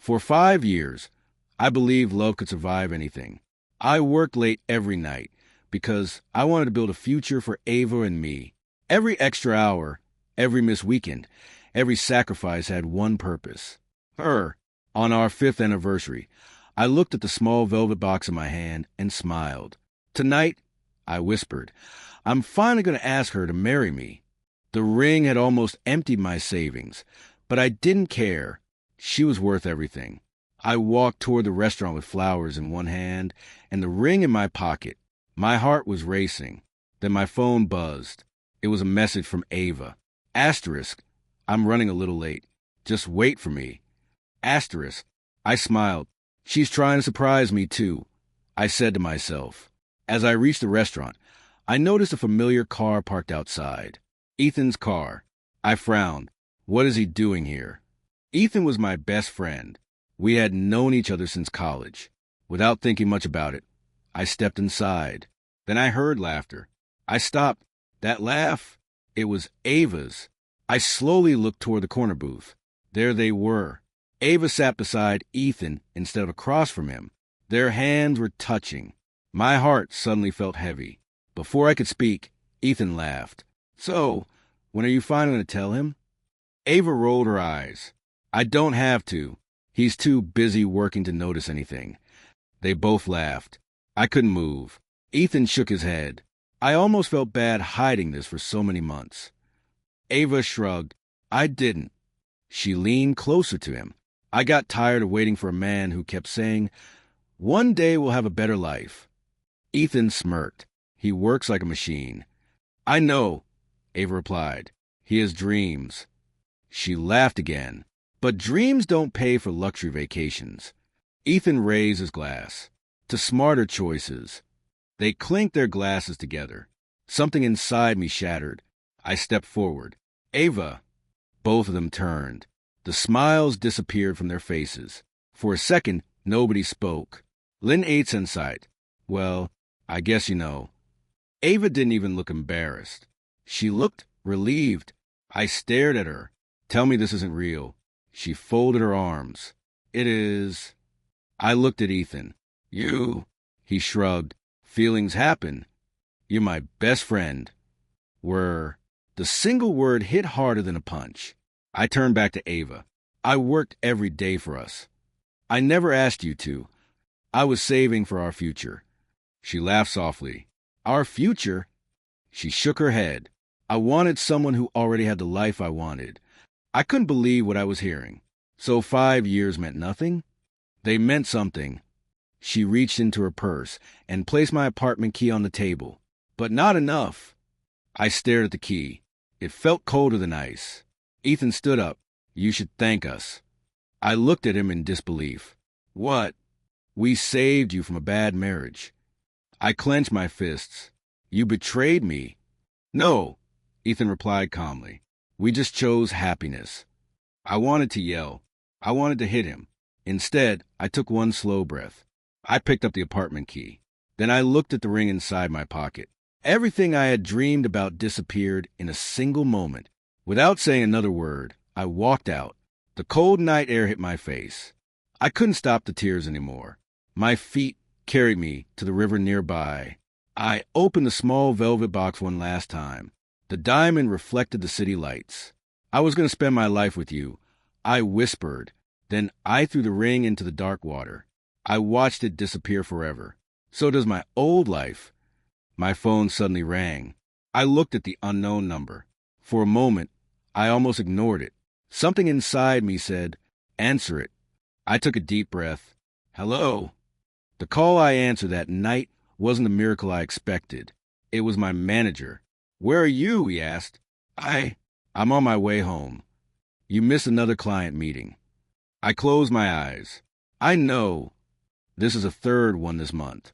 For 5 years, I believed love could survive anything. I worked late every night because I wanted to build a future for Ava and me. Every extra hour, every missed weekend, every sacrifice had one purpose. Her. On our 5th anniversary, I looked at the small velvet box in my hand and smiled. Tonight, I whispered, I'm finally going to ask her to marry me. The ring had almost emptied my savings, but I didn't care. She was worth everything. I walked toward the restaurant with flowers in one hand and the ring in my pocket. My heart was racing. Then my phone buzzed. It was a message from Ava. Asterisk, I'm running a little late. Just wait for me. Asterisk. I smiled. She's trying to surprise me, too, I said to myself. As I reached the restaurant, I noticed a familiar car parked outside. Ethan's car. I frowned. What is he doing here? Ethan was my best friend. We had known each other since college. Without thinking much about it, I stepped inside. Then I heard laughter. I stopped. That laugh, it was Ava's. I slowly looked toward the corner booth. There they were. Ava sat beside Ethan instead of across from him. Their hands were touching. My heart suddenly felt heavy. Before I could speak, Ethan laughed. So, when are you finally going to tell him? Ava rolled her eyes. I don't have to. He's too busy working to notice anything. They both laughed. I couldn't move. Ethan shook his head. I almost felt bad hiding this for so many months. Ava shrugged. I didn't. She leaned closer to him. I got tired of waiting for a man who kept saying, one day we'll have a better life. Ethan smirked. He works like a machine. I know, Ava replied. He has dreams. She laughed again. But dreams don't pay for luxury vacations. Ethan raised his glass. To smarter choices. They clinked their glasses together. Something inside me shattered. I stepped forward. Ava. Both of them turned. The smiles disappeared from their faces. For a second, nobody spoke. Lynn ate insight. Well, I guess you know. Ava didn't even look embarrassed. She looked relieved. I stared at her. Tell me this isn't real. She folded her arms. It is. I looked at Ethan. You. He shrugged. Feelings happen. You're my best friend. Were. The single word hit harder than a punch. I turned back to Ava. I worked every day for us. I never asked you to. I was saving for our future. She laughed softly. Our future? She shook her head. I wanted someone who already had the life I wanted. I couldn't believe what I was hearing. So 5 years meant nothing? They meant something. She reached into her purse and placed my apartment key on the table. But not enough. I stared at the key. It felt colder than ice. Ethan stood up. You should thank us. I looked at him in disbelief. What? We saved you from a bad marriage. I clenched my fists. You betrayed me. No, Ethan replied calmly. We just chose happiness. I wanted to yell. I wanted to hit him. Instead, I took one slow breath. I picked up the apartment key. Then I looked at the ring inside my pocket. Everything I had dreamed about disappeared in a single moment. Without saying another word, I walked out. The cold night air hit my face. I couldn't stop the tears anymore. My feet carried me to the river nearby. I opened the small velvet box one last time. The diamond reflected the city lights. I was going to spend my life with you. I whispered. Then I threw the ring into the dark water. I watched it disappear forever. So does my old life. My phone suddenly rang. I looked at the unknown number. For a moment, I almost ignored it. Something inside me said, answer it. I took a deep breath. Hello. The call I answered that night wasn't the miracle I expected. It was my manager. Where are you? He asked. I'm on my way home. You missed another client meeting. I closed my eyes. I know. This is a third one this month.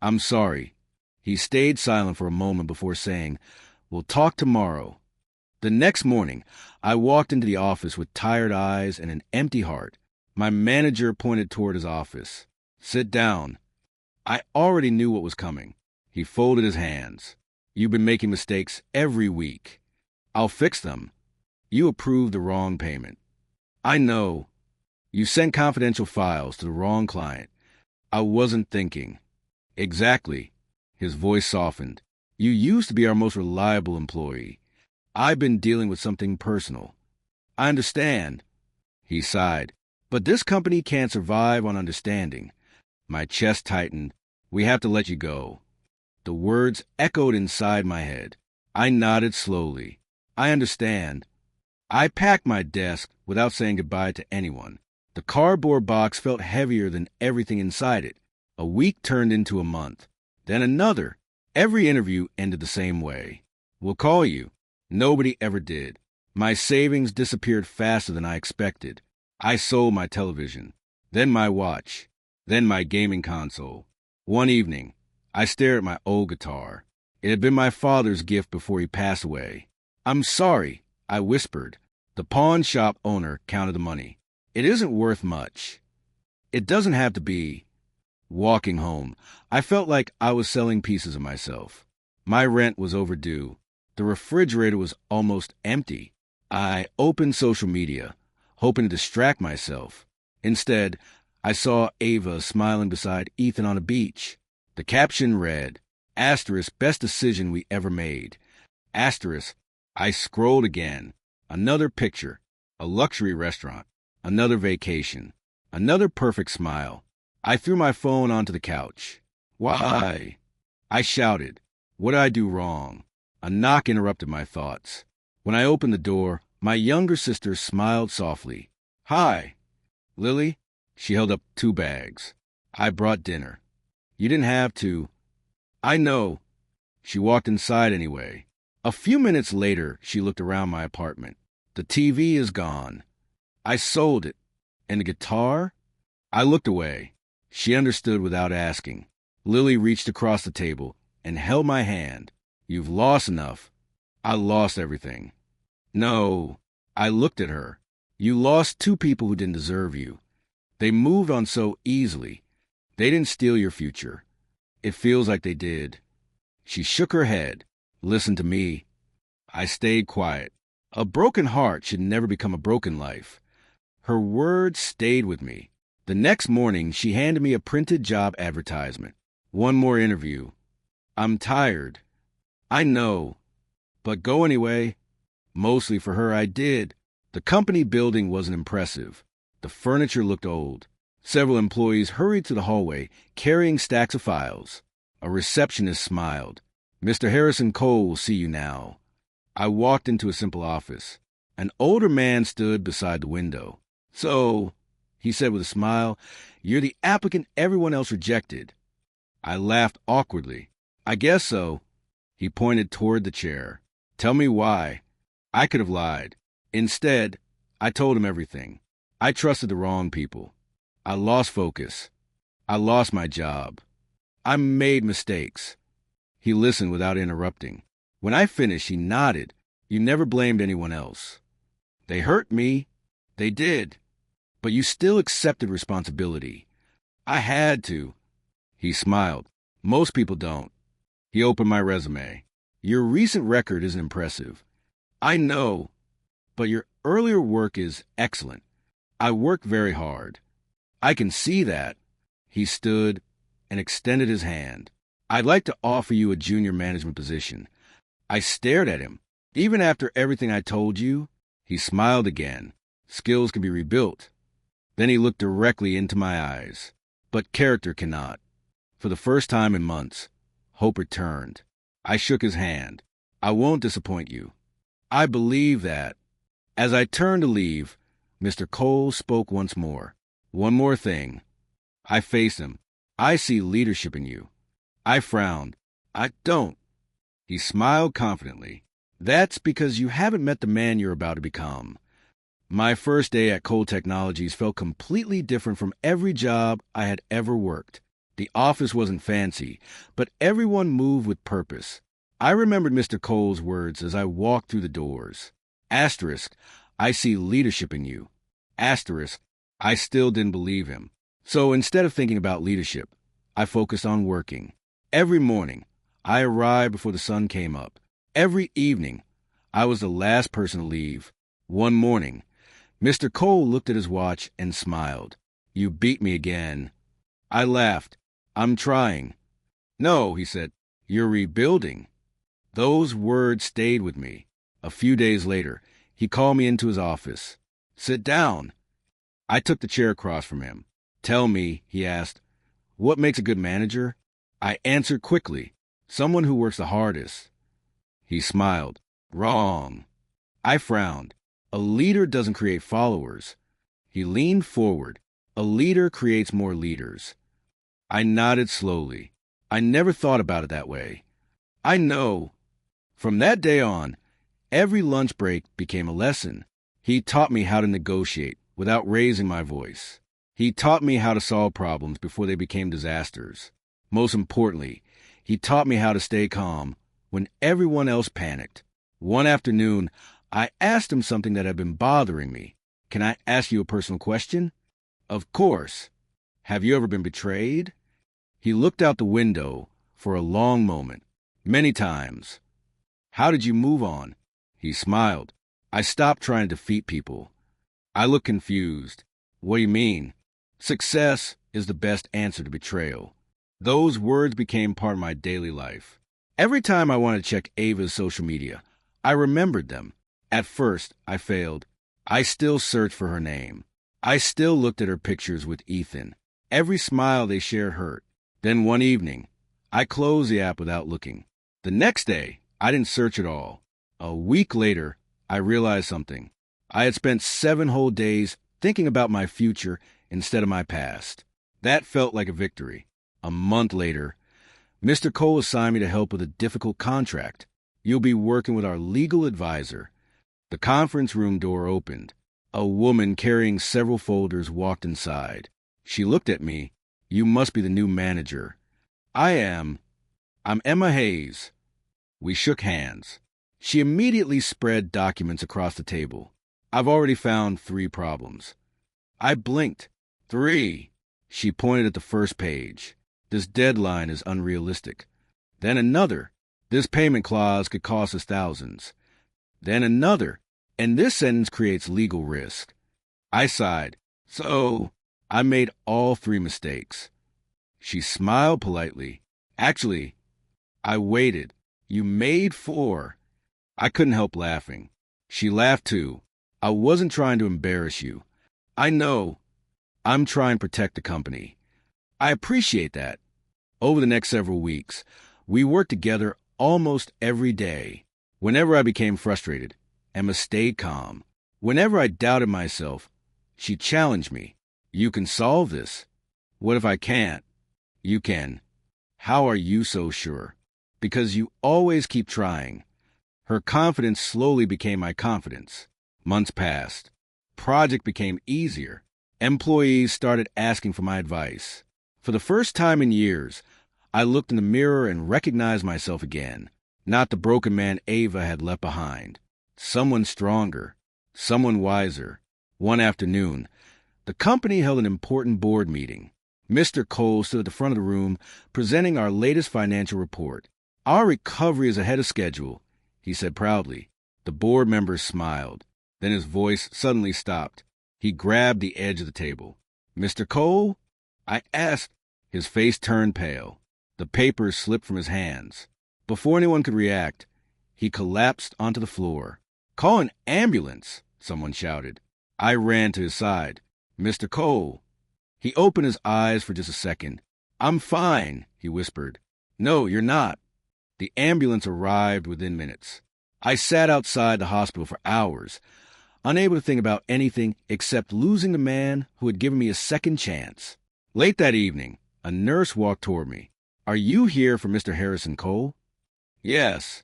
I'm sorry. He stayed silent for a moment before saying, we'll talk tomorrow. The next morning, I walked into the office with tired eyes and an empty heart. My manager pointed toward his office. Sit down. I already knew what was coming. He folded his hands. You've been making mistakes every week. I'll fix them. You approved the wrong payment. I know. You sent confidential files to the wrong client. I wasn't thinking. Exactly. His voice softened. You used to be our most reliable employee. I've been dealing with something personal. I understand. He sighed. But this company can't survive on understanding. My chest tightened. We have to let you go. The words echoed inside my head. I nodded slowly. I understand. I packed my desk without saying goodbye to anyone. The cardboard box felt heavier than everything inside it. A week turned into a month. Then another. Every interview ended the same way. We'll call you. Nobody ever did. My savings disappeared faster than I expected. I sold my television, then my watch, then my gaming console. One evening, I stared at my old guitar. It had been my father's gift before he passed away. I'm sorry, I whispered. The pawn shop owner counted the money. It isn't worth much. It doesn't have to be. Walking home, I felt like I was selling pieces of myself. My rent was overdue. The refrigerator was almost empty. I opened social media, hoping to distract myself. Instead, I saw Ava smiling beside Ethan on a beach. The caption read, *, best decision we ever made. *, I scrolled again. Another picture, a luxury restaurant, another vacation, another perfect smile. I threw my phone onto the couch. Why? I shouted. What did I do wrong? A knock interrupted my thoughts. When I opened the door, my younger sister smiled softly. Hi. Lily? She held up 2 bags. I brought dinner. You didn't have to. I know. She walked inside anyway. A few minutes later, she looked around my apartment. The TV is gone. I sold it. And the guitar? I looked away. She understood without asking. Lily reached across the table and held my hand. You've lost enough. I lost everything. No. I looked at her. You lost 2 people who didn't deserve you. They moved on so easily. They didn't steal your future. It feels like they did. She shook her head. Listen to me. I stayed quiet. A broken heart should never become a broken life. Her words stayed with me. The next morning, she handed me a printed job advertisement. One more interview. I'm tired. I know. But go anyway. Mostly for her, I did. The company building wasn't impressive. The furniture looked old. Several employees hurried to the hallway, carrying stacks of files. A receptionist smiled. Mr. Harrison Cole will see you now. I walked into a simple office. An older man stood beside the window. So, he said with a smile, you're the applicant everyone else rejected. I laughed awkwardly. I guess so. He pointed toward the chair. Tell me why. I could have lied. Instead, I told him everything. I trusted the wrong people. I lost focus. I lost my job. I made mistakes. He listened without interrupting. When I finished, he nodded. You never blamed anyone else. They hurt me. They did. But you still accepted responsibility. I had to. He smiled. Most people don't. He opened my resume. Your recent record isn't impressive. I know. But your earlier work is excellent. I worked very hard. I can see that. He stood and extended his hand. I'd like to offer you a junior management position. I stared at him. Even after everything I told you, he smiled again. Skills can be rebuilt. Then he looked directly into my eyes. But character cannot. For the first time in months, hope returned. I shook his hand. I won't disappoint you. I believe that. As I turned to leave, Mr. Cole spoke once more. One more thing. I faced him. I see leadership in you. I frowned. I don't. He smiled confidently. That's because you haven't met the man you're about to become. My first day at Cole Technologies felt completely different from every job I had ever worked. The office wasn't fancy, but everyone moved with purpose. I remembered Mr. Cole's words as I walked through the doors. Asterisk, I see leadership in you. Asterisk, I still didn't believe him. So instead of thinking about leadership, I focused on working. Every morning, I arrived before the sun came up. Every evening, I was the last person to leave. One morning, Mr. Cole looked at his watch and smiled. You beat me again. I laughed. I'm trying. No, he said. You're rebuilding. Those words stayed with me. A few days later, he called me into his office. Sit down. I took the chair across from him. Tell me, he asked, what makes a good manager? I answered quickly. Someone who works the hardest. He smiled. Wrong. I frowned. A leader doesn't create followers. He leaned forward. A leader creates more leaders. I nodded slowly. I never thought about it that way. I know. From that day on, every lunch break became a lesson. He taught me how to negotiate without raising my voice. He taught me how to solve problems before they became disasters. Most importantly, he taught me how to stay calm when everyone else panicked. One afternoon, I asked him something that had been bothering me. Can I ask you a personal question? Of course. Have you ever been betrayed? He looked out the window for a long moment. Many times. How did you move on? He smiled. I stopped trying to defeat people. I looked confused. What do you mean? Success is the best answer to betrayal. Those words became part of my daily life. Every time I wanted to check Ava's social media, I remembered them. At first, I failed. I still searched for her name. I still looked at her pictures with Ethan. Every smile they shared hurt. Then one evening, I closed the app without looking. The next day, I didn't search at all. A week later, I realized something. I had spent 7 whole days thinking about my future instead of my past. That felt like a victory. A month later, Mr. Cole assigned me to help with a difficult contract. You'll be working with our legal advisor. The conference room door opened. A woman carrying several folders walked inside. She looked at me. You must be the new manager. I am. I'm Emma Hayes. We shook hands. She immediately spread documents across the table. I've already found 3 problems. I blinked. 3. She pointed at the first page. This deadline is unrealistic. Then another. This payment clause could cost us thousands. Then another. And this sentence creates legal risk. I sighed. So, I made all 3 mistakes. She smiled politely. Actually, I waited. You made 4. I couldn't help laughing. She laughed too. I wasn't trying to embarrass you. I know. I'm trying to protect the company. I appreciate that. Over the next several weeks, we worked together almost every day. Whenever I became frustrated, Emma stayed calm. Whenever I doubted myself, she challenged me. You can solve this. What if I can't? You can. How are you so sure? Because you always keep trying. Her confidence slowly became my confidence. Months passed. Project became easier. Employees started asking for my advice. For the first time in years, I looked in the mirror and recognized myself again. Not the broken man Ava had left behind. Someone stronger. Someone wiser. One afternoon, the company held an important board meeting. Mr. Cole stood at the front of the room, presenting our latest financial report. Our recovery is ahead of schedule, he said proudly. The board members smiled. Then his voice suddenly stopped. He grabbed the edge of the table. Mr. Cole? I asked. His face turned pale. The papers slipped from his hands. Before anyone could react, he collapsed onto the floor. Call an ambulance, someone shouted. I ran to his side. Mr. Cole. He opened his eyes for just a second. I'm fine, he whispered. No, you're not. The ambulance arrived within minutes. I sat outside the hospital for hours, unable to think about anything except losing the man who had given me a second chance. Late that evening, a nurse walked toward me. Are you here for Mr. Harrison Cole? Yes.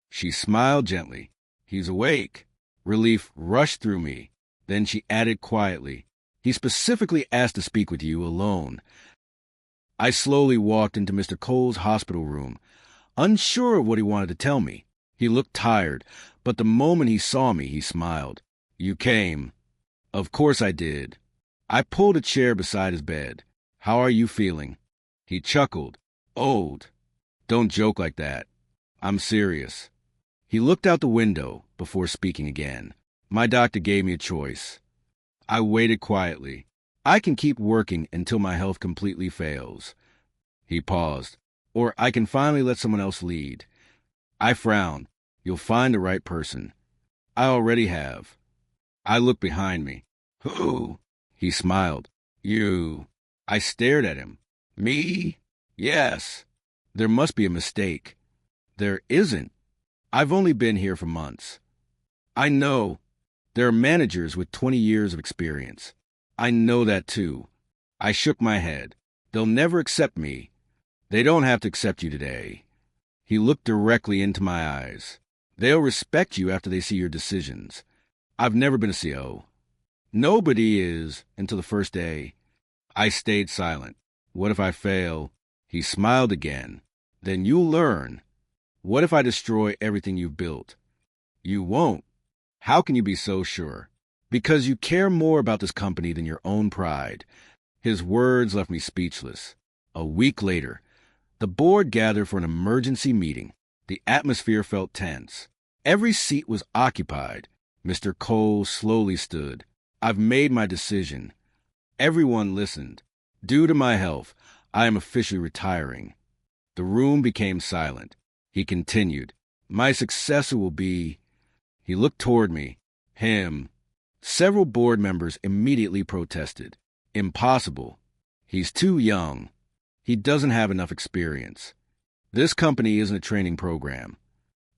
She smiled gently. He's awake. Relief rushed through me. Then she added quietly, he specifically asked to speak with you alone. I slowly walked into Mr. Cole's hospital room, unsure of what he wanted to tell me. He looked tired, but the moment he saw me, he smiled. You came. Of course I did. I pulled a chair beside his bed. How are you feeling? He chuckled. Old. Don't joke like that. I'm serious. He looked out the window before speaking again. My doctor gave me a choice. I waited quietly. I can keep working until my health completely fails. He paused. Or I can finally let someone else lead. I frowned. You'll find the right person. I already have. I looked behind me. Who? He smiled. You. I stared at him. Me? Yes. There must be a mistake. There isn't. I've only been here for months. I know. There are managers with 20 years of experience. I know that too. I shook my head. They'll never accept me. They don't have to accept you today. He looked directly into my eyes. They'll respect you after they see your decisions. I've never been a CO. Nobody is until the first day. I stayed silent. What if I fail? He smiled again. Then you'll learn. What if I destroy everything you've built? You won't. How can you be so sure? Because you care more about this company than your own pride. His words left me speechless. A week later, the board gathered for an emergency meeting. The atmosphere felt tense. Every seat was occupied. Mr. Cole slowly stood. I've made my decision. Everyone listened. Due to my health, I am officially retiring. The room became silent. He continued. My successor will be... He looked toward me. Him. Several board members immediately protested. Impossible. He's too young. He doesn't have enough experience. This company isn't a training program.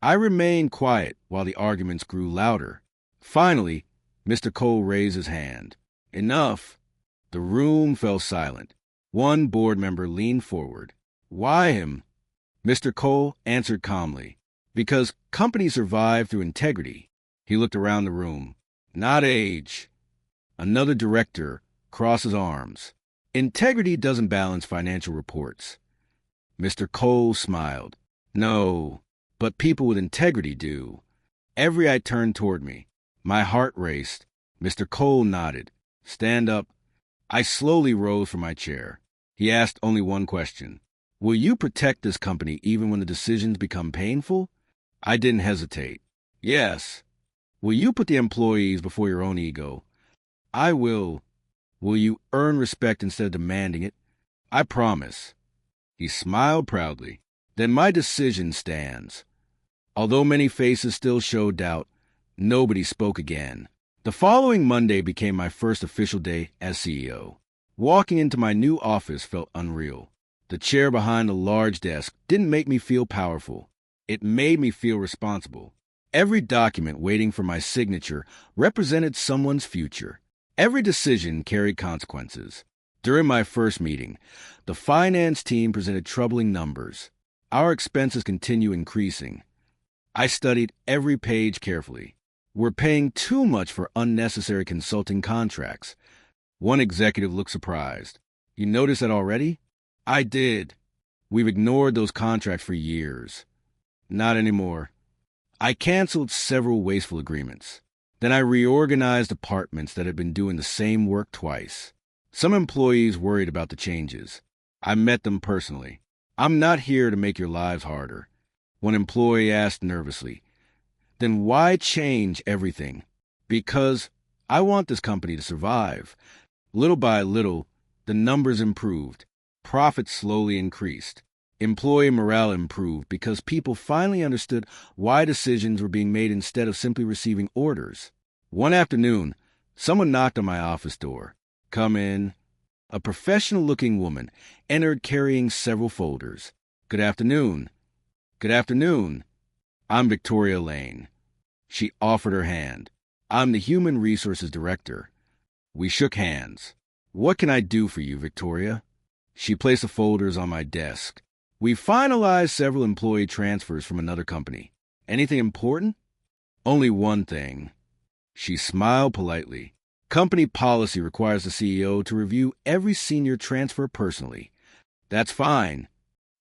I remained quiet while the arguments grew louder. Finally, Mr. Cole raised his hand. Enough. The room fell silent. One board member leaned forward. Why him? Mr. Cole answered calmly. Because companies survive through integrity. He looked around the room. Not age. Another director crossed his arms. Integrity doesn't balance financial reports. Mr. Cole smiled. No, but people with integrity do. Every eye turned toward me. My heart raced. Mr. Cole nodded. Stand up. I slowly rose from my chair. He asked only one question. Will you protect this company even when the decisions become painful? I didn't hesitate. Yes. Will you put the employees before your own ego? I will. Will you earn respect instead of demanding it? I promise. He smiled proudly. Then my decision stands. Although many faces still showed doubt, nobody spoke again. The following Monday became my first official day as CEO. Walking into my new office felt unreal. The chair behind a large desk didn't make me feel powerful. It made me feel responsible. Every document waiting for my signature represented someone's future. Every decision carried consequences. During my first meeting, the finance team presented troubling numbers. Our expenses continue increasing. I studied every page carefully. We're paying too much for unnecessary consulting contracts. One executive looked surprised. You noticed that already? I did. We've ignored those contracts for years. Not anymore. I canceled several wasteful agreements. Then I reorganized departments that had been doing the same work twice. Some employees worried about the changes. I met them personally. I'm not here to make your lives harder. One employee asked nervously, then why change everything? Because I want this company to survive. Little by little, the numbers improved. Profits slowly increased. Employee morale improved because people finally understood why decisions were being made instead of simply receiving orders. One afternoon, someone knocked on my office door. Come in. A professional-looking woman entered carrying several folders. Good afternoon. Good afternoon. I'm Victoria Lane. She offered her hand. I'm the Human Resources Director. We shook hands. What can I do for you, Victoria? She placed the folders on my desk. We finalized several employee transfers from another company. Anything important? Only one thing. She smiled politely. Company policy requires the CEO to review every senior transfer personally. That's fine.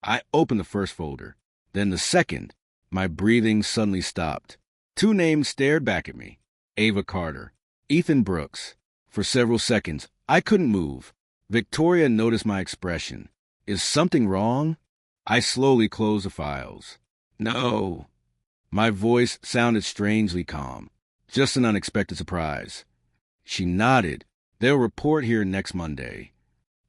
I opened the first folder. Then the second. My breathing suddenly stopped. Two names stared back at me. Ava Carter. Ethan Brooks. For several seconds, I couldn't move. Victoria noticed my expression. Is something wrong? I slowly closed the files. No. My voice sounded strangely calm. Just an unexpected surprise. She nodded. They'll report here next Monday.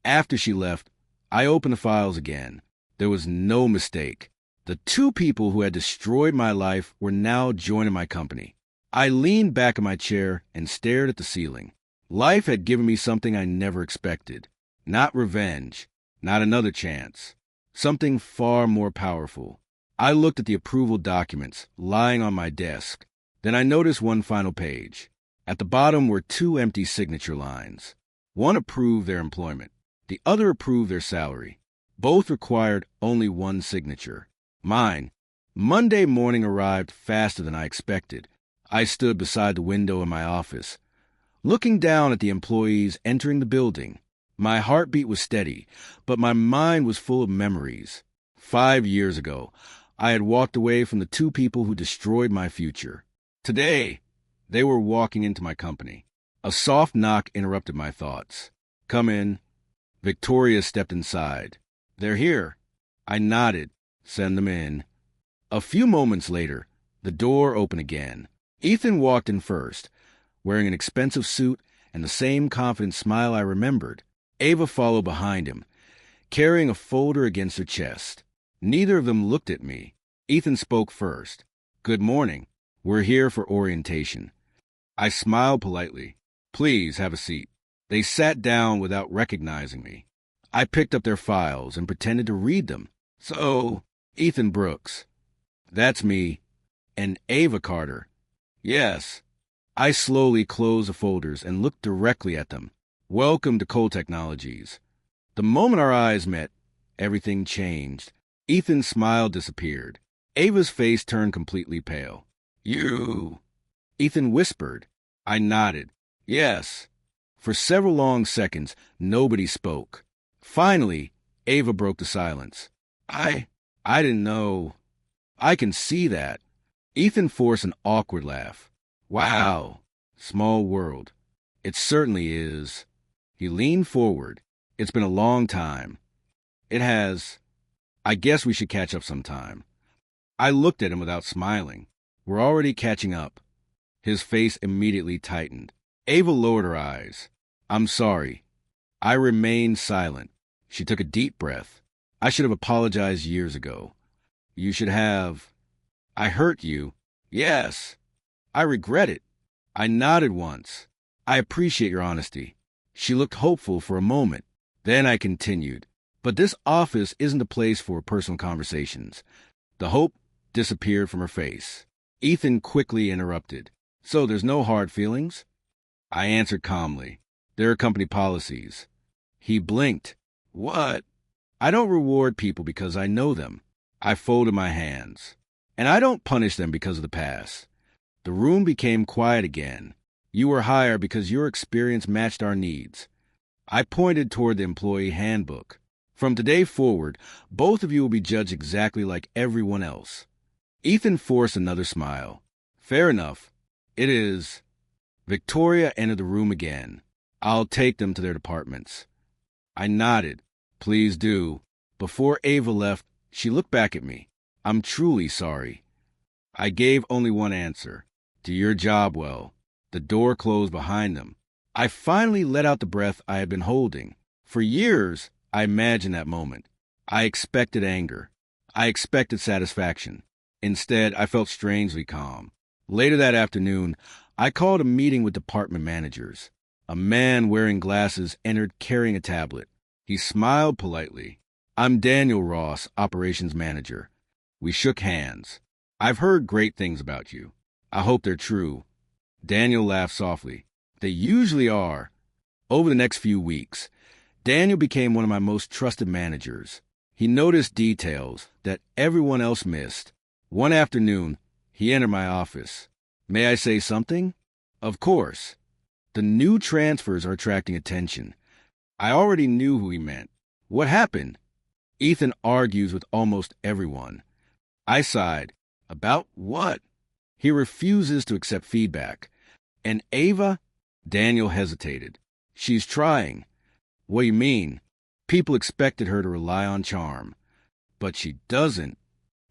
After she left, I opened the files again. There was no mistake. The two people who had destroyed my life were now joining my company. I leaned back in my chair and stared at the ceiling. Life had given me something I never expected. Not revenge, not another chance. Something far more powerful. I looked at the approval documents lying on my desk. Then I noticed one final page. At the bottom were two empty signature lines. One approved their employment. The other approved their salary. Both required only one signature. Mine. Monday morning arrived faster than I expected. I stood beside the window in my office, looking down at the employees entering the building. My heartbeat was steady, but my mind was full of memories. 5 years ago, I had walked away from the two people who destroyed my future. Today, they were walking into my company. A soft knock interrupted my thoughts. "Come in." Victoria stepped inside. "They're here." I nodded. "Send them in." A few moments later, the door opened again. Ethan walked in first, wearing an expensive suit and the same confident smile I remembered. Ava followed behind him, carrying a folder against her chest. Neither of them looked at me. Ethan spoke first. "Good morning. We're here for orientation." I smiled politely. "Please have a seat." They sat down without recognizing me. I picked up their files and pretended to read them. "So, Ethan Brooks." "That's me." "And Ava Carter." "Yes." I slowly closed the folders and looked directly at them. "Welcome to Cole Technologies." The moment our eyes met, everything changed. Ethan's smile disappeared. Ava's face turned completely pale. "You..." Ethan whispered. I nodded. "Yes." For several long seconds, nobody spoke. Finally, Ava broke the silence. I didn't know." "I can see that." Ethan forced an awkward laugh. "Wow. Small world." "It certainly is." He leaned forward. "It's been a long time." "It has. I guess we should catch up sometime." I looked at him without smiling. "We're already catching up." His face immediately tightened. Ava lowered her eyes. "I'm sorry." I remained silent. She took a deep breath. "I should have apologized years ago." "You should have." "I hurt you." "Yes." "I regret it." I nodded once. "I appreciate your honesty." She looked hopeful for a moment. Then I continued. "But this office isn't a place for personal conversations." The hope disappeared from her face. Ethan quickly interrupted. "So there's no hard feelings?" I answered calmly. "There are company policies." He blinked. "What?" "I don't reward people because I know them." I folded my hands. "And I don't punish them because of the past." The room became quiet again. "You were hired because your experience matched our needs." I pointed toward the employee handbook. "From today forward, both of you will be judged exactly like everyone else." Ethan forced another smile. "Fair enough. It is." Victoria entered the room again. "I'll take them to their departments." I nodded. "Please do." Before Ava left, she looked back at me. "I'm truly sorry." I gave only one answer. "Do your job well." The door closed behind them. I finally let out the breath I had been holding. For years, I imagined that moment. I expected anger. I expected satisfaction. Instead, I felt strangely calm. Later that afternoon, I called a meeting with department managers. A man wearing glasses entered carrying a tablet. He smiled politely. "I'm Daniel Ross, operations manager." We shook hands. "I've heard great things about you. I hope they're true." Daniel laughed softly. "They usually are." Over the next few weeks, Daniel became one of my most trusted managers. He noticed details that everyone else missed. One afternoon, he entered my office. "May I say something?" "Of course." "The new transfers are attracting attention." I already knew who he meant. "What happened?" "Ethan argues with almost everyone." I sighed. "About what?" "He refuses to accept feedback." "And Ava?" Daniel hesitated. "She's trying." "What do you mean?" "People expected her to rely on charm." "But she doesn't."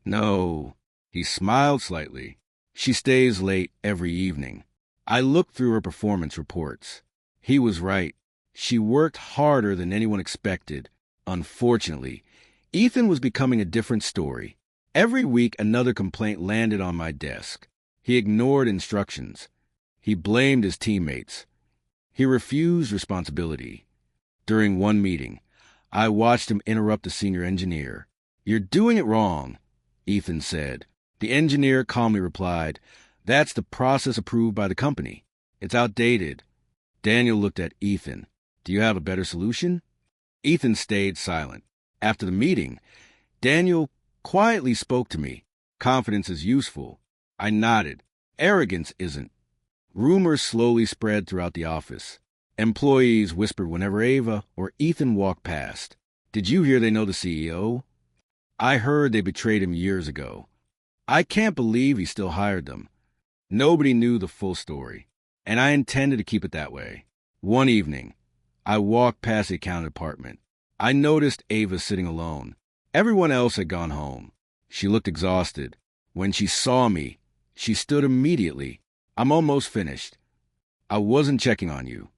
"No." He smiled slightly. "She stays late every evening." I looked through her performance reports. He was right. She worked harder than anyone expected. Unfortunately, Ethan was becoming a different story. Every week, another complaint landed on my desk. He ignored instructions. He blamed his teammates. He refused responsibility. During one meeting, I watched him interrupt the senior engineer. "You're doing it wrong," Ethan said. The engineer calmly replied, "That's the process approved by the company. It's outdated." Daniel looked at Ethan. "Do you have a better solution?" Ethan stayed silent. After the meeting, Daniel quietly spoke to me. "Confidence is useful." I nodded. "Arrogance isn't." Rumors slowly spread throughout the office. Employees whispered whenever Ava or Ethan walked past. "Did you hear they know the CEO?" "I heard they betrayed him years ago." "I can't believe he still hired them." Nobody knew the full story, and I intended to keep it that way. One evening, I walked past the accounting department. I noticed Ava sitting alone. Everyone else had gone home. She looked exhausted. When she saw me, she stood immediately. "I'm almost finished. I wasn't checking on you."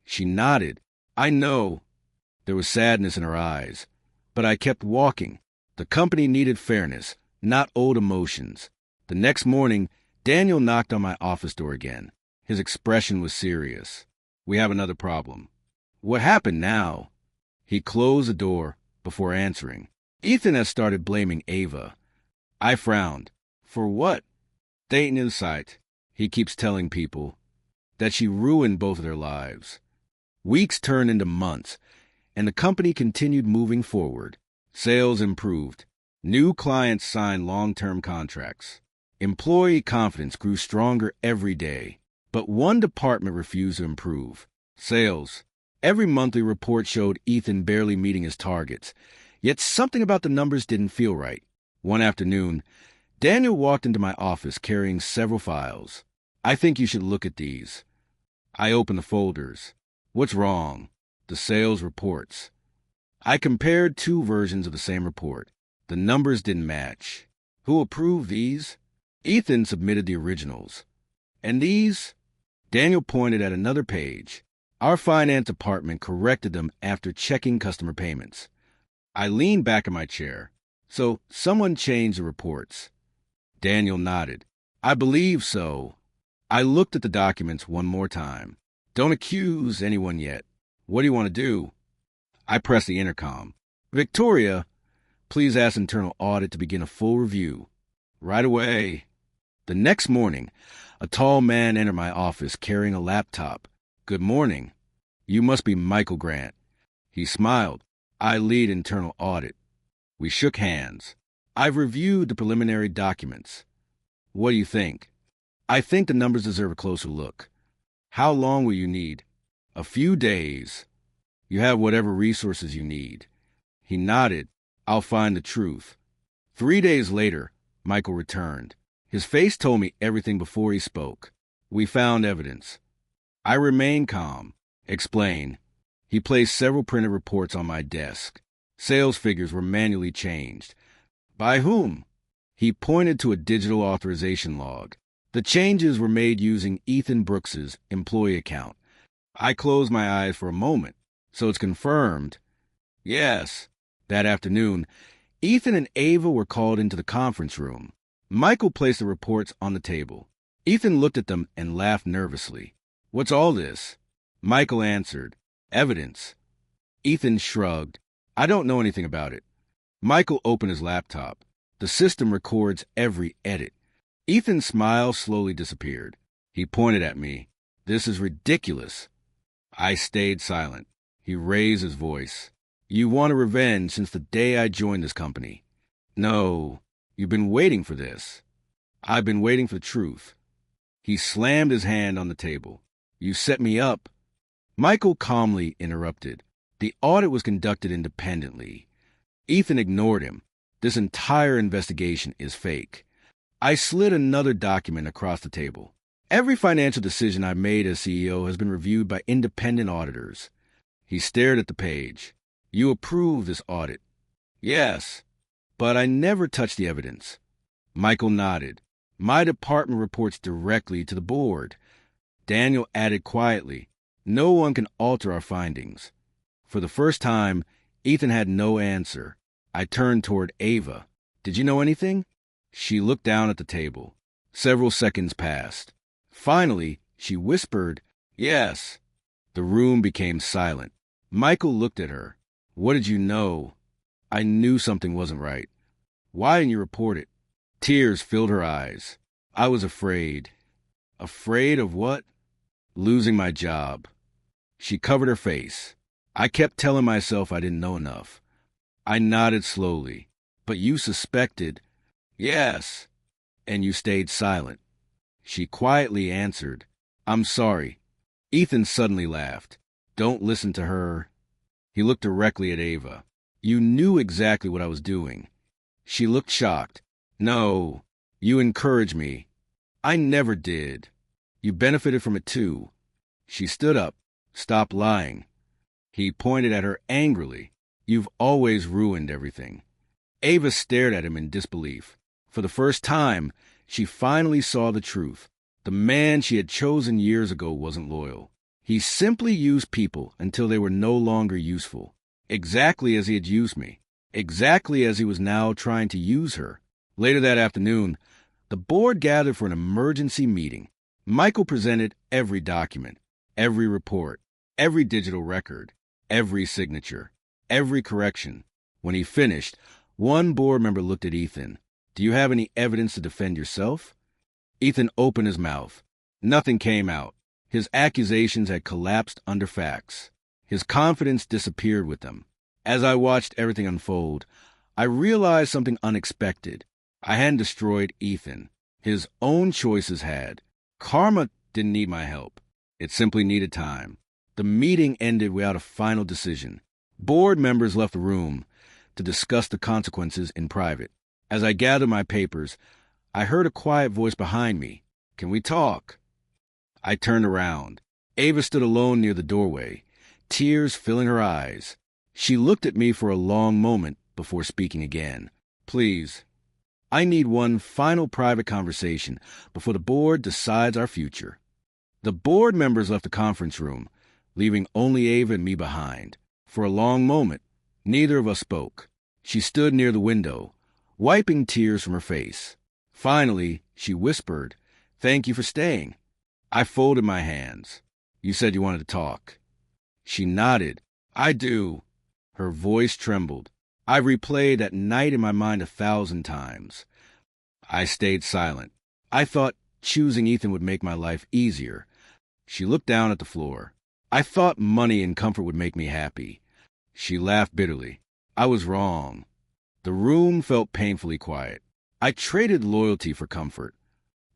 She nodded. "I know." There was sadness in her eyes, but I kept walking. The company needed fairness, not old emotions. The next morning, Daniel knocked on my office door again. His expression was serious. "We have another problem." "What happened now?" He closed the door before answering. "Ethan has started blaming Ava." I frowned. "For what?" "They ain't insight. He keeps telling people that she ruined both of their lives." Weeks turned into months, and the company continued moving forward. Sales improved. New clients signed long-term contracts. Employee confidence grew stronger every day. But one department refused to improve: sales. Every monthly report showed Ethan barely meeting his targets, yet something about the numbers didn't feel right. One afternoon, Daniel walked into my office carrying several files. "I think you should look at these." I opened the folders. "What's wrong?" "The sales reports." I compared two versions of the same report. The numbers didn't match. "Who approved these?" "Ethan submitted the originals." "And these?" Daniel pointed at another page. "Our finance department corrected them after checking customer payments." I leaned back in my chair. "So someone changed the reports." Daniel nodded. "I believe so." I looked at the documents one more time. "Don't accuse anyone yet. What do you want to do?" I pressed the intercom. "Victoria, please ask internal audit to begin a full review." "Right away." The next morning, a tall man entered my office carrying a laptop. "Good morning. You must be Michael Grant." He smiled. "I lead internal audit." We shook hands. "I've reviewed the preliminary documents." "What do you think?" "I think the numbers deserve a closer look." "How long will you need?" "A few days." "You have whatever resources you need." He nodded. "I'll find the truth." 3 days later, Michael returned. His face told me everything before he spoke. "We found evidence." I remained calm. "Explain." He placed several printed reports on my desk. Sales figures were manually changed. "By whom?" He pointed to a digital authorization log. The changes were made using Ethan Brooks's employee account. I closed my eyes for a moment. "So it's confirmed?" "Yes." That afternoon, Ethan and Ava were called into the conference room. Michael placed the reports on the table. Ethan looked at them and laughed nervously. "What's all this?" Michael answered, "Evidence." Ethan shrugged. "I don't know anything about it." Michael opened his laptop. The system records every edit. Ethan's smile slowly disappeared. He pointed at me. "This is ridiculous." I stayed silent. He raised his voice. "You wanted revenge since the day I joined this company." "No, you've been waiting for this." "I've been waiting for the truth." He slammed his hand on the table. "You set me up." Michael calmly interrupted. "The audit was conducted independently." Ethan ignored him. "This entire investigation is fake." I slid another document across the table. "Every financial decision I've made as CEO has been reviewed by independent auditors." He stared at the page. "You approve this audit?" "Yes." "But I never touched the evidence." Michael nodded. "My department reports directly to the board." Daniel added quietly, "No one can alter our findings." For the first time, Ethan had no answer. I turned toward Ava. "Did you know anything?" She looked down at the table. Several seconds passed. Finally, she whispered, "Yes." The room became silent. Michael looked at her. "What did you know?" I knew something wasn't right. "Why didn't you report it?" Tears filled her eyes. "I was afraid." "Afraid of what?" "Losing my job." She covered her face. I kept telling myself I didn't know enough. I nodded slowly. "But you suspected." "Yes." "And you stayed silent." She quietly answered, "I'm sorry." Ethan suddenly laughed. "Don't listen to her." He looked directly at Ava. "You knew exactly what I was doing." She looked shocked. "No, you encouraged me." "I never did." "You benefited from it too." She stood up. "Stop lying." He pointed at her angrily. "You've always ruined everything." Ava stared at him in disbelief. For the first time, she finally saw the truth. The man she had chosen years ago wasn't loyal. He simply used people until they were no longer useful. Exactly as he had used me. Exactly as he was now trying to use her. Later that afternoon, the board gathered for an emergency meeting. Michael presented every document, every report, every digital record, every signature, every correction. When he finished, one board member looked at Ethan. "Do you have any evidence to defend yourself?" Ethan opened his mouth. Nothing came out. His accusations had collapsed under facts. His confidence disappeared with them. As I watched everything unfold, I realized something unexpected. I hadn't destroyed Ethan. His own choices had. Karma didn't need my help. It simply needed time. The meeting ended without a final decision. Board members left the room to discuss the consequences in private. As I gathered my papers, I heard a quiet voice behind me. "Can we talk?" I turned around. Ava stood alone near the doorway, tears filling her eyes. She looked at me for a long moment before speaking again. "Please, I need one final private conversation before the board decides our future." The board members left the conference room, leaving only Ava and me behind. For a long moment, neither of us spoke. She stood near the window, wiping tears from her face. Finally, she whispered, "Thank you for staying." I folded my hands. "You said you wanted to talk." She nodded. "I do." Her voice trembled. I replayed that night in my mind 1,000 times. I stayed silent. I thought choosing Ethan would make my life easier. She looked down at the floor. "I thought money and comfort would make me happy." She laughed bitterly. I was wrong. The room felt painfully quiet. I traded loyalty for comfort.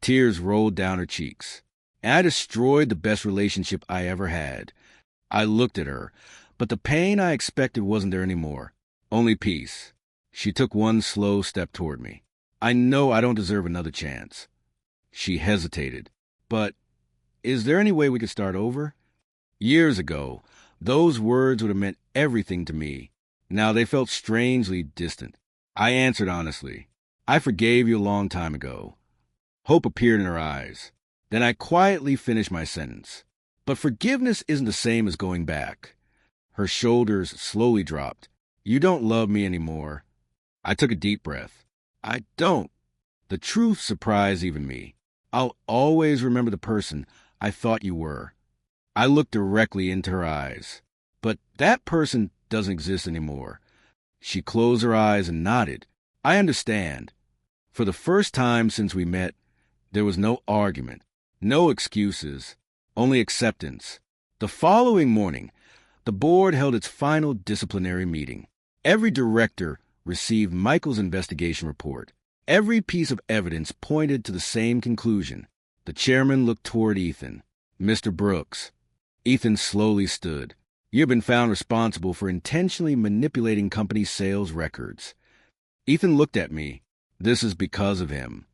Tears rolled down her cheeks. And I destroyed the best relationship I ever had. I looked at her, but the pain I expected wasn't there anymore. Only peace. She took one slow step toward me. "I know I don't deserve another chance." She hesitated. "But is there any way we could start over?" Years ago, those words would have meant everything to me. Now they felt strangely distant. I answered honestly, "I forgave you a long time ago." Hope appeared in her eyes. Then I quietly finished my sentence. "But forgiveness isn't the same as going back." Her shoulders slowly dropped. "You don't love me anymore." I took a deep breath. "I don't." The truth surprised even me. "I'll always remember the person I thought you were." I looked directly into her eyes. "But that person doesn't exist anymore." She closed her eyes and nodded. "I understand." For the first time since we met, there was no argument, no excuses, only acceptance. The following morning, the board held its final disciplinary meeting. Every director received Michael's investigation report. Every piece of evidence pointed to the same conclusion. The chairman looked toward Ethan. "Mr. Brooks." Ethan slowly stood. "You have been found responsible for intentionally manipulating company sales records." Ethan looked at me. "This is because of him."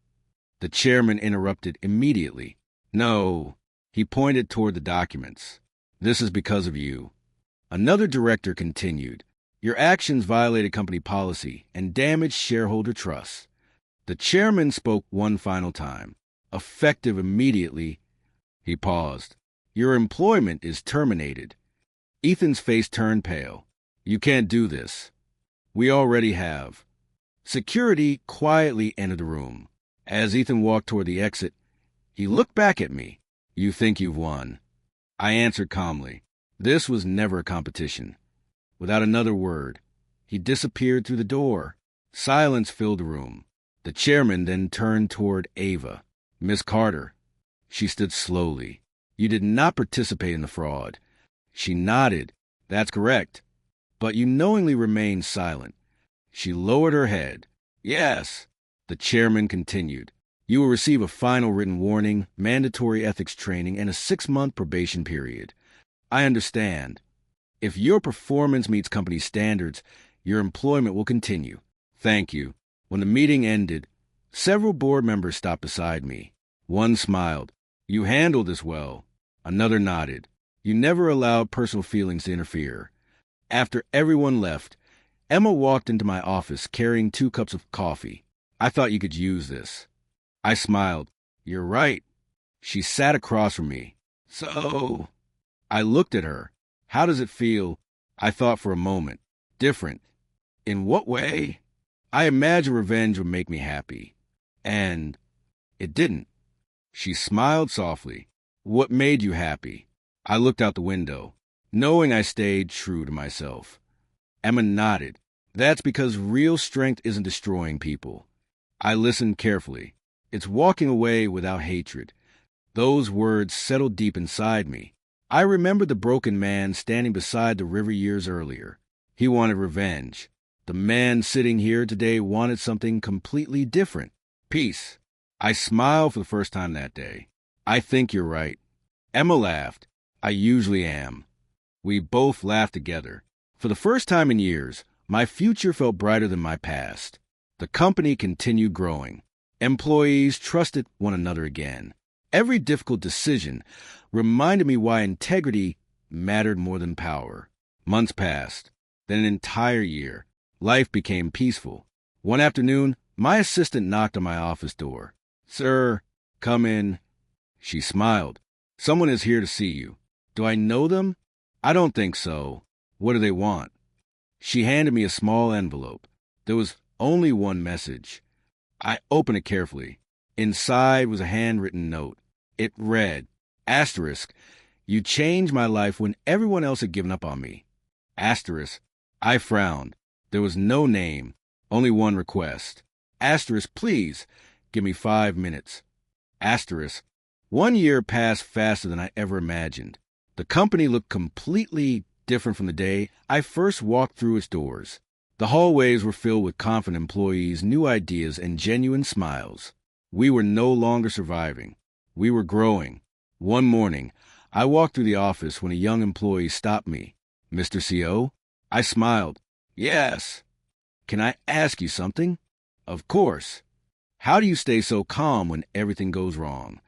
The chairman interrupted immediately. "No." He pointed toward the documents. "This is because of you." Another director continued. "Your actions violated company policy and damaged shareholder trust." The chairman spoke one final time. Effective immediately, He paused. Your employment is terminated. Ethan's face turned pale. You can't do this. We already have. Security quietly entered the room. As Ethan walked toward the exit, he looked back at me. You think you've won. I answered calmly. This was never a competition. Without another word, he disappeared through the door. Silence filled the room. The chairman then turned toward Ava. Miss Carter. She stood slowly. You did not participate in the fraud. She nodded. That's correct. But you knowingly remained silent. She lowered her head. Yes. The chairman continued. You will receive a final written warning, mandatory ethics training, and a 6-month probation period. I understand. If your performance meets company standards, your employment will continue. Thank you. When the meeting ended, several board members stopped beside me. One smiled. You handled this well. Another nodded. You never allowed personal feelings to interfere. After everyone left, Emma walked into my office carrying 2 cups of coffee. I thought you could use this. I smiled. You're right. She sat across from me. So, I looked at her. How does it feel? I thought for a moment. Different. In what way? I imagined revenge would make me happy. And it didn't. She smiled softly. What made you happy? I looked out the window, knowing I stayed true to myself. Emma nodded. That's because real strength isn't destroying people. I listened carefully. It's walking away without hatred. Those words settled deep inside me. I remembered the broken man standing beside the river years earlier. He wanted revenge. The man sitting here today wanted something completely different. Peace. I smiled for the first time that day. I think you're right. Emma laughed. I usually am. We both laughed together. For the first time in years, my future felt brighter than my past. The company continued growing. Employees trusted one another again. Every difficult decision reminded me why integrity mattered more than power. Months passed, then an entire year. Life became peaceful. One afternoon, my assistant knocked on my office door. Sir, come in. She smiled. Someone is here to see you. Do I know them? I don't think so. What do they want? She handed me a small envelope. There was only one message. I opened it carefully. Inside was a handwritten note. It read, Asterisk, you changed my life when everyone else had given up on me. Asterisk, I frowned. There was no name, only one request. Asterisk, please, give me 5 minutes. Asterisk, 1 year passed faster than I ever imagined. The company looked completely different from the day I first walked through its doors. The hallways were filled with confident employees, new ideas, and genuine smiles. We were no longer surviving. We were growing. One morning, I walked through the office when a young employee stopped me. Mr. CO? I smiled. Yes. Can I ask you something? Of course. How do you stay so calm when everything goes wrong?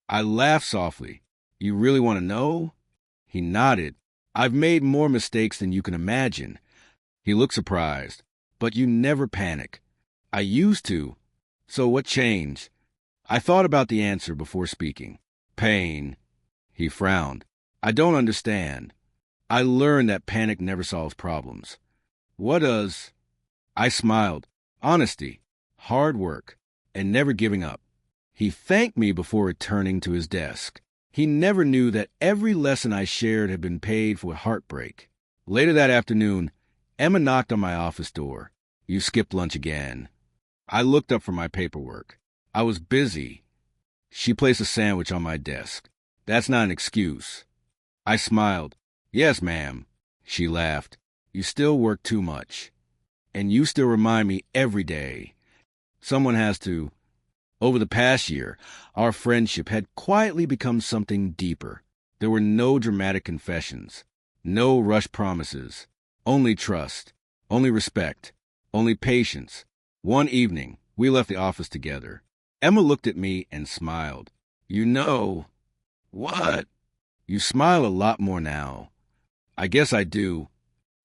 I laughed softly. You really want to know? He nodded. I've made more mistakes than you can imagine. He looked surprised. But you never panic. I used to. So what changed? I thought about the answer before speaking. Pain. He frowned. I don't understand. I learned that panic never solves problems. What does? I smiled. Honesty, hard work, and never giving up. He thanked me before returning to his desk. He never knew that every lesson I shared had been paid for heartbreak. Later that afternoon, Emma knocked on my office door. You skipped lunch again. I looked up from my paperwork. I was busy. She placed a sandwich on my desk. That's not an excuse. I smiled. Yes, ma'am. She laughed. You still work too much. And you still remind me every day. Someone has to. Over the past year, our friendship had quietly become something deeper. There were no dramatic confessions, no rushed promises, only trust, only respect, only patience. One evening, we left the office together. Emma looked at me and smiled. You know. What? You smile a lot more now. I guess I do.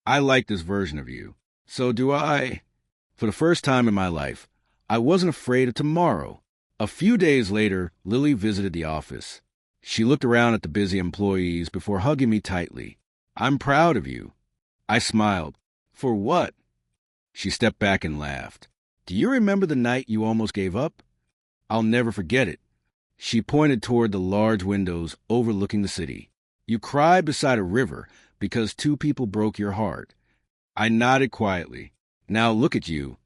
I like this version of you. So do I. For the first time in my life, I wasn't afraid of tomorrow. A few days later, Lily visited the office. She looked around at the busy employees before hugging me tightly. I'm proud of you. I smiled. For what? She stepped back and laughed. Do you remember the night you almost gave up? I'll never forget it. She pointed toward the large windows overlooking the city. You cried beside a river because two people broke your heart. I nodded quietly. Now look at you.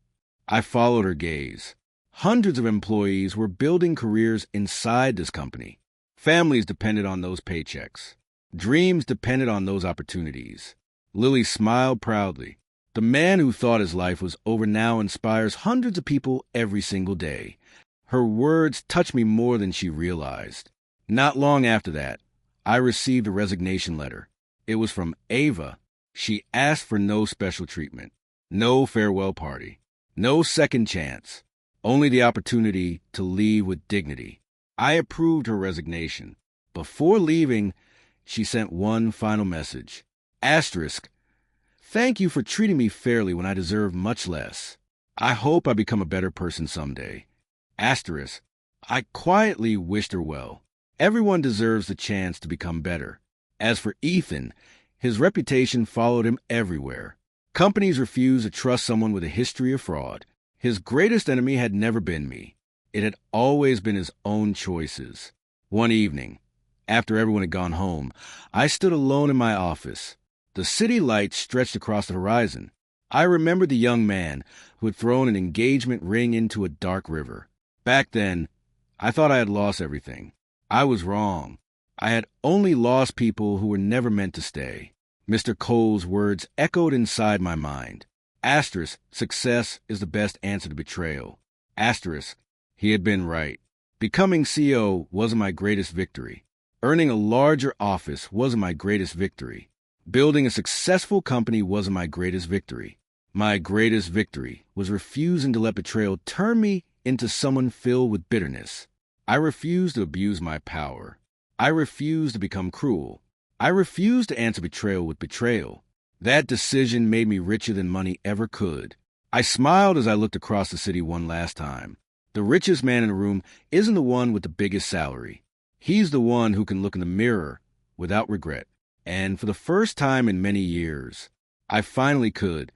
I followed her gaze. Hundreds of employees were building careers inside this company. Families depended on those paychecks. Dreams depended on those opportunities. Lily smiled proudly. The man who thought his life was over now inspires hundreds of people every single day. Her words touched me more than she realized. Not long after that, I received a resignation letter. It was from Ava. She asked for no special treatment, no farewell party, no second chance, only the opportunity to leave with dignity. I approved her resignation. Before leaving, she sent one final message. Asterisk, thank you for treating me fairly when I deserve much less. I hope I become a better person someday. Asterisk, I quietly wished her well. Everyone deserves the chance to become better. As for Ethan, his reputation followed him everywhere. Companies refused to trust someone with a history of fraud. His greatest enemy had never been me. It had always been his own choices. One evening, after everyone had gone home, I stood alone in my office. The city lights stretched across the horizon. I remembered the young man who had thrown an engagement ring into a dark river. Back then, I thought I had lost everything. I was wrong. I had only lost people who were never meant to stay. Mr. Cole's words echoed inside my mind. Asterisk, success is the best answer to betrayal. Asterisk, he had been right. Becoming CEO wasn't my greatest victory. Earning a larger office wasn't my greatest victory. Building a successful company wasn't my greatest victory. My greatest victory was refusing to let betrayal turn me into someone filled with bitterness. I refused to abuse my power. I refused to become cruel. I refused to answer betrayal with betrayal. That decision made me richer than money ever could. I smiled as I looked across the city one last time. The richest man in the room isn't the one with the biggest salary. He's the one who can look in the mirror without regret. And for the first time in many years, I finally could.